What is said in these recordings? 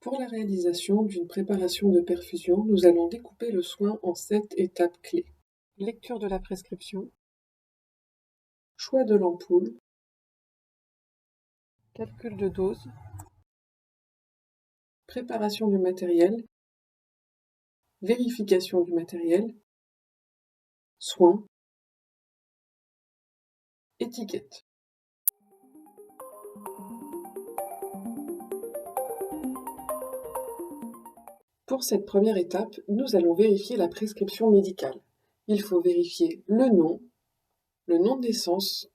Pour la réalisation d'une préparation de perfusion, nous allons découper le soin en 7 étapes clés. Lecture de la prescription, choix de l'ampoule, calcul de dose, préparation du matériel, vérification du matériel, soins, étiquette. Pour cette première étape, nous allons vérifier la prescription médicale. Il faut vérifier le nom de naissance,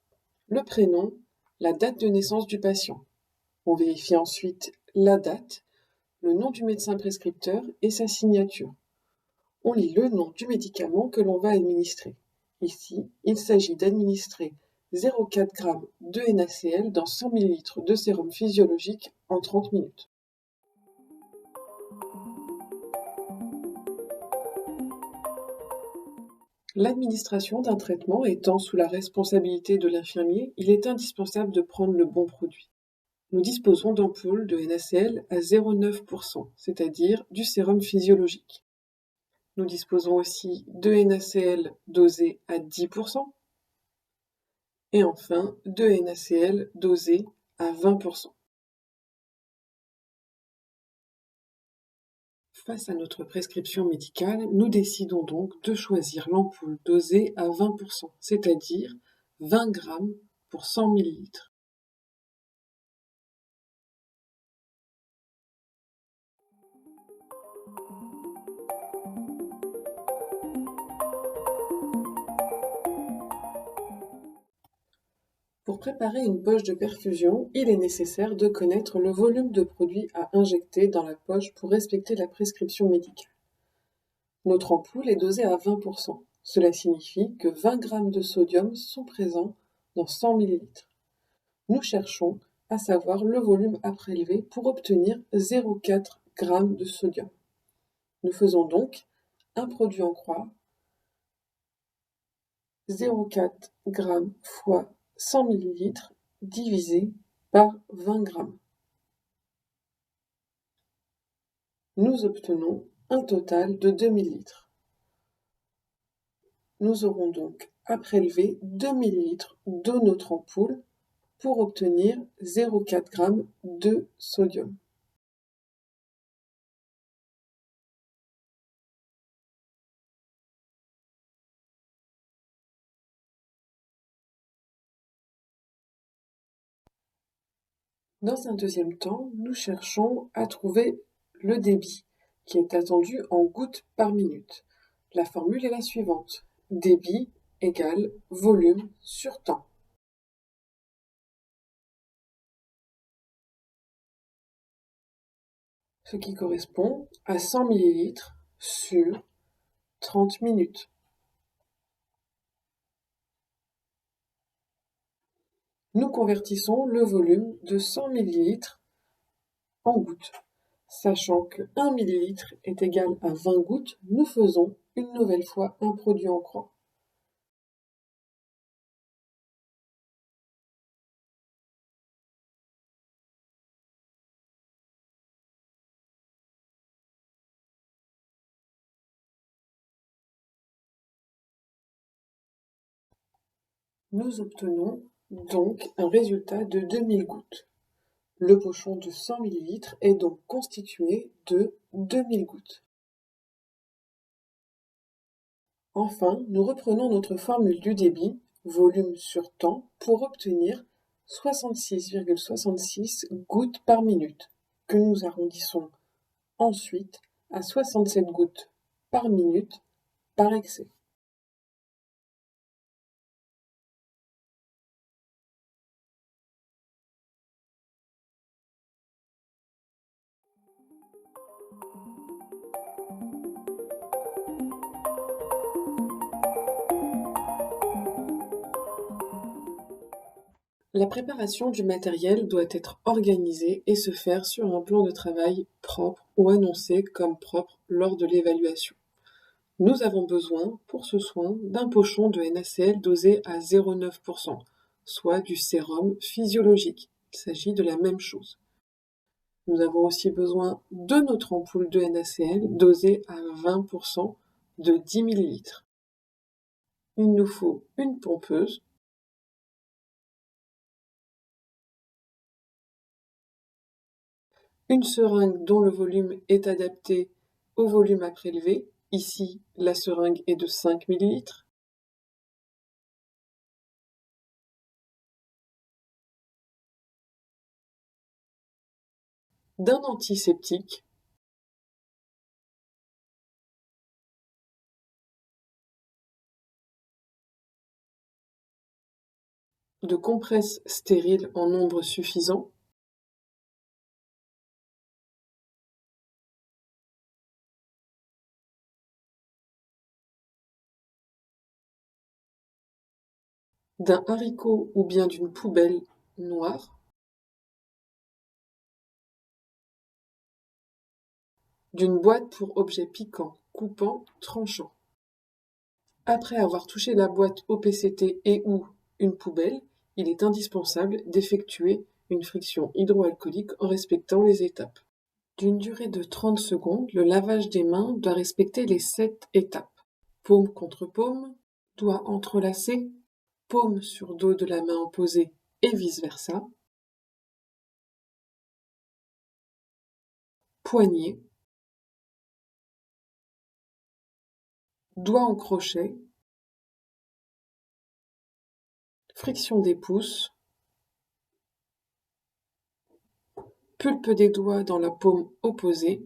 le prénom, la date de naissance du patient. On vérifie ensuite la date, le nom du médecin prescripteur et sa signature. On lit le nom du médicament que l'on va administrer. Ici, il s'agit d'administrer 0,4 g de NaCl dans 100 ml de sérum physiologique en 30 minutes. L'administration d'un traitement étant sous la responsabilité de l'infirmier, il est indispensable de prendre le bon produit. Nous disposons d'ampoules de NaCl à 0,9%, c'est-à-dire du sérum physiologique. Nous disposons aussi de NaCl dosé à 10%, et enfin de NaCl dosé à 20%. Face à notre prescription médicale, nous décidons donc de choisir l'ampoule dosée à 20%, c'est-à-dire 20 g pour 100 ml. Pour préparer une poche de perfusion, il est nécessaire de connaître le volume de produit à injecter dans la poche pour respecter la prescription médicale. Notre ampoule est dosée à 20%. Cela signifie que 20 g de sodium sont présents dans 100 ml. Nous cherchons à savoir le volume à prélever pour obtenir 0,4 g de sodium. Nous faisons donc un produit en croix, 0,4 g fois 100 ml divisé par 20 g. Nous obtenons un total de 2 ml. Nous aurons donc à prélever 2 ml de notre ampoule pour obtenir 0,4 g de sodium. Dans un deuxième temps, nous cherchons à trouver le débit, qui est attendu en gouttes par minute. La formule est la suivante: débit égale volume sur temps. Ce qui correspond à 100 ml sur 30 minutes. Nous convertissons le volume de 100 ml en gouttes. Sachant que 1 ml est égal à 20 gouttes, nous faisons une nouvelle fois un produit en croix. Nous obtenons donc un résultat de 2000 gouttes. Le pochon de 100 ml est donc constitué de 2000 gouttes. Enfin, nous reprenons notre formule du débit, volume sur temps, pour obtenir 66,66 gouttes par minute, que nous arrondissons ensuite à 67 gouttes par minute par excès. La préparation du matériel doit être organisée et se faire sur un plan de travail propre ou annoncé comme propre lors de l'évaluation. Nous avons besoin, pour ce soin, d'un pochon de NaCl dosé à 0,9%, soit du sérum physiologique. Il s'agit de la même chose. Nous avons aussi besoin de notre ampoule de NaCl dosée à 20% de 10 ml. Il nous faut une pompeuse, une seringue dont le volume est adapté au volume à prélever. Ici, la seringue est de 5 ml. D'un antiseptique, de compresses stériles en nombre suffisant, d'un haricot ou bien d'une poubelle noire, d'une boîte pour objets piquants, coupants, tranchants. Après avoir touché la boîte au PCT et ou une poubelle, il est indispensable d'effectuer une friction hydroalcoolique en respectant les étapes. D'une durée de 30 secondes, le lavage des mains doit respecter les 7 étapes. Paume contre paume, doigts entrelacés, paume sur dos de la main opposée et vice-versa, poignet, doigts en crochet, friction des pouces, pulpe des doigts dans la paume opposée.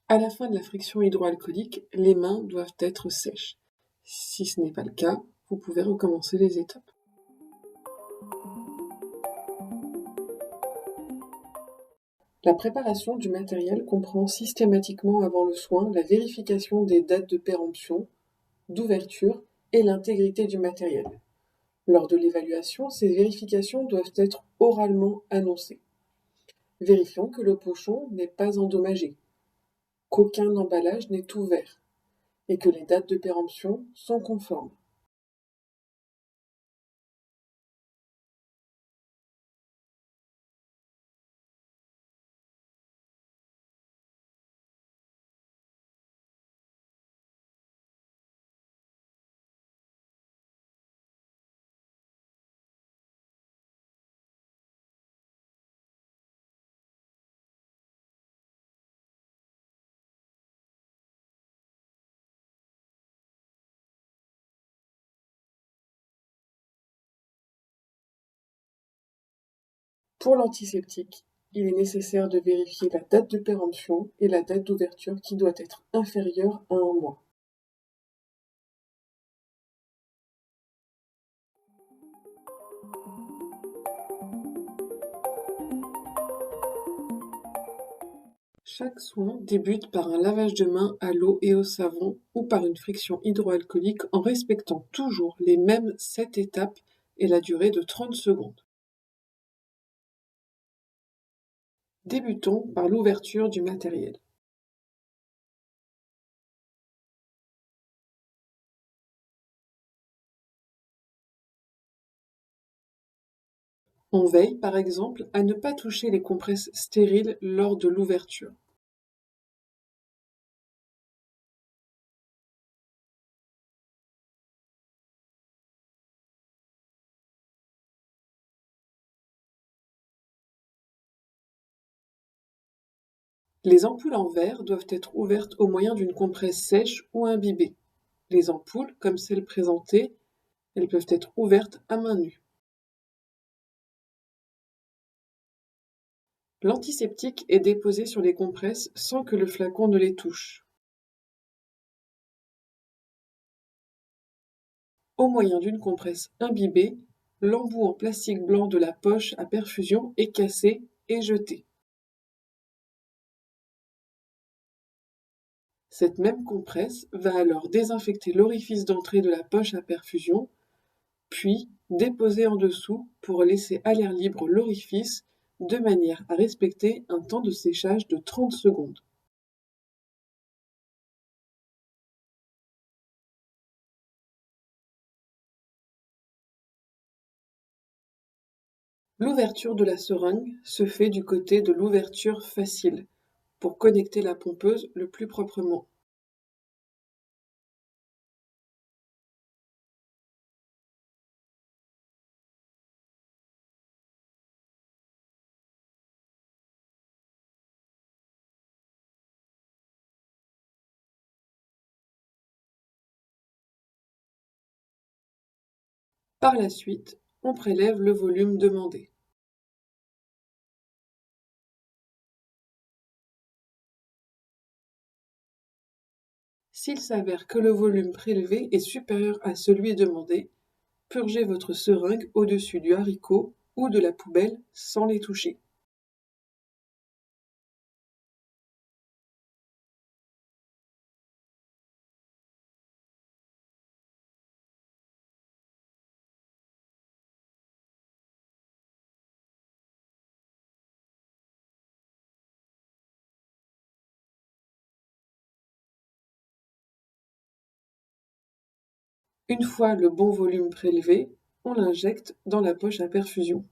À la fin de la friction hydroalcoolique, les mains doivent être sèches. Si ce n'est pas le cas, vous pouvez recommencer les étapes. La préparation du matériel comprend systématiquement avant le soin la vérification des dates de péremption, d'ouverture et l'intégrité du matériel. Lors de l'évaluation, ces vérifications doivent être oralement annoncées. Vérifions que le pochon n'est pas endommagé, qu'aucun emballage n'est ouvert et que les dates de péremption sont conformes. Pour l'antiseptique, il est nécessaire de vérifier la date de péremption et la date d'ouverture qui doit être inférieure à 1 mois. Chaque soin débute par un lavage de mains à l'eau et au savon ou par une friction hydroalcoolique en respectant toujours les mêmes 7 étapes et la durée de 30 secondes. Débutons par l'ouverture du matériel. On veille par exemple à ne pas toucher les compresses stériles lors de l'ouverture. Les ampoules en verre doivent être ouvertes au moyen d'une compresse sèche ou imbibée. Les ampoules, comme celles présentées, elles peuvent être ouvertes à main nue. L'antiseptique est déposé sur les compresses sans que le flacon ne les touche. Au moyen d'une compresse imbibée, l'embout en plastique blanc de la poche à perfusion est cassé et jeté. Cette même compresse va alors désinfecter l'orifice d'entrée de la poche à perfusion, puis déposer en dessous pour laisser à l'air libre l'orifice de manière à respecter un temps de séchage de 30 secondes. L'ouverture de la seringue se fait du côté de l'ouverture facile pour connecter la pompeuse le plus proprement. Par la suite, on prélève le volume demandé. S'il s'avère que le volume prélevé est supérieur à celui demandé, purgez votre seringue au-dessus du haricot ou de la poubelle sans les toucher. Une fois le bon volume prélevé, on l'injecte dans la poche à perfusion.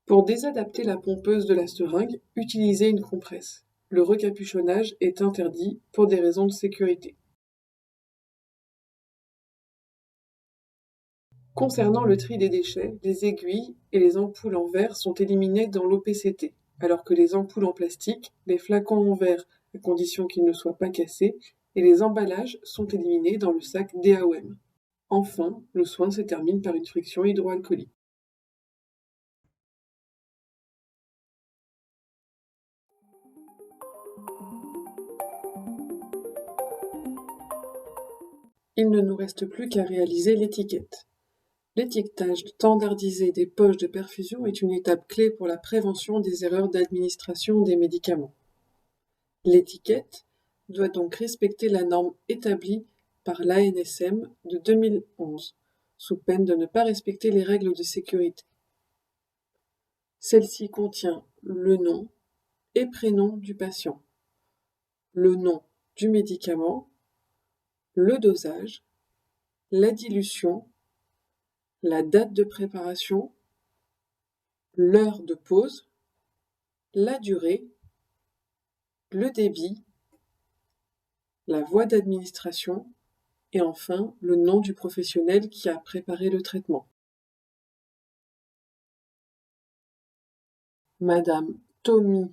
Pour désadapter la pompeuse de la seringue, utilisez une compresse. Le recapuchonnage est interdit pour des raisons de sécurité. Concernant le tri des déchets, les aiguilles et les ampoules en verre sont éliminées dans l'OPCT, alors que les ampoules en plastique, les flacons en verre, à condition qu'ils ne soient pas cassés, et les emballages sont éliminés dans le sac DAOM. Enfin, le soin se termine par une friction hydroalcoolique. Il ne nous reste plus qu'à réaliser l'étiquette. L'étiquetage standardisé des poches de perfusion est une étape clé pour la prévention des erreurs d'administration des médicaments. L'étiquette doit donc respecter la norme établie par l'ANSM de 2011, sous peine de ne pas respecter les règles de sécurité. Celle-ci contient le nom et prénom du patient, le nom du médicament, le dosage, la dilution, la date de préparation, l'heure de pause, la durée, le débit, la voie d'administration et enfin le nom du professionnel qui a préparé le traitement. Madame Tommy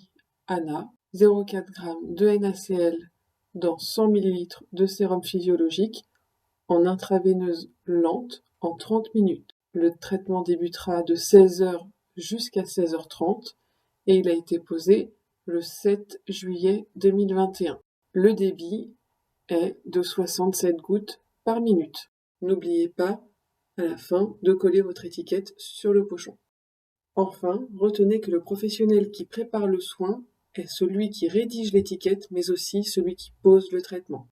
Anna, 0,4 g de NaCl dans 100 ml de sérum physiologique en intraveineuse lente en 30 minutes. Le traitement débutera de 16 h jusqu'à 16 h 30 et il a été posé le 7 juillet 2021. Le débit est de 67 gouttes par minute. N'oubliez pas, à la fin, de coller votre étiquette sur le pochon. Enfin, retenez que le professionnel qui prépare le soin est celui qui rédige l'étiquette, mais aussi celui qui pose le traitement.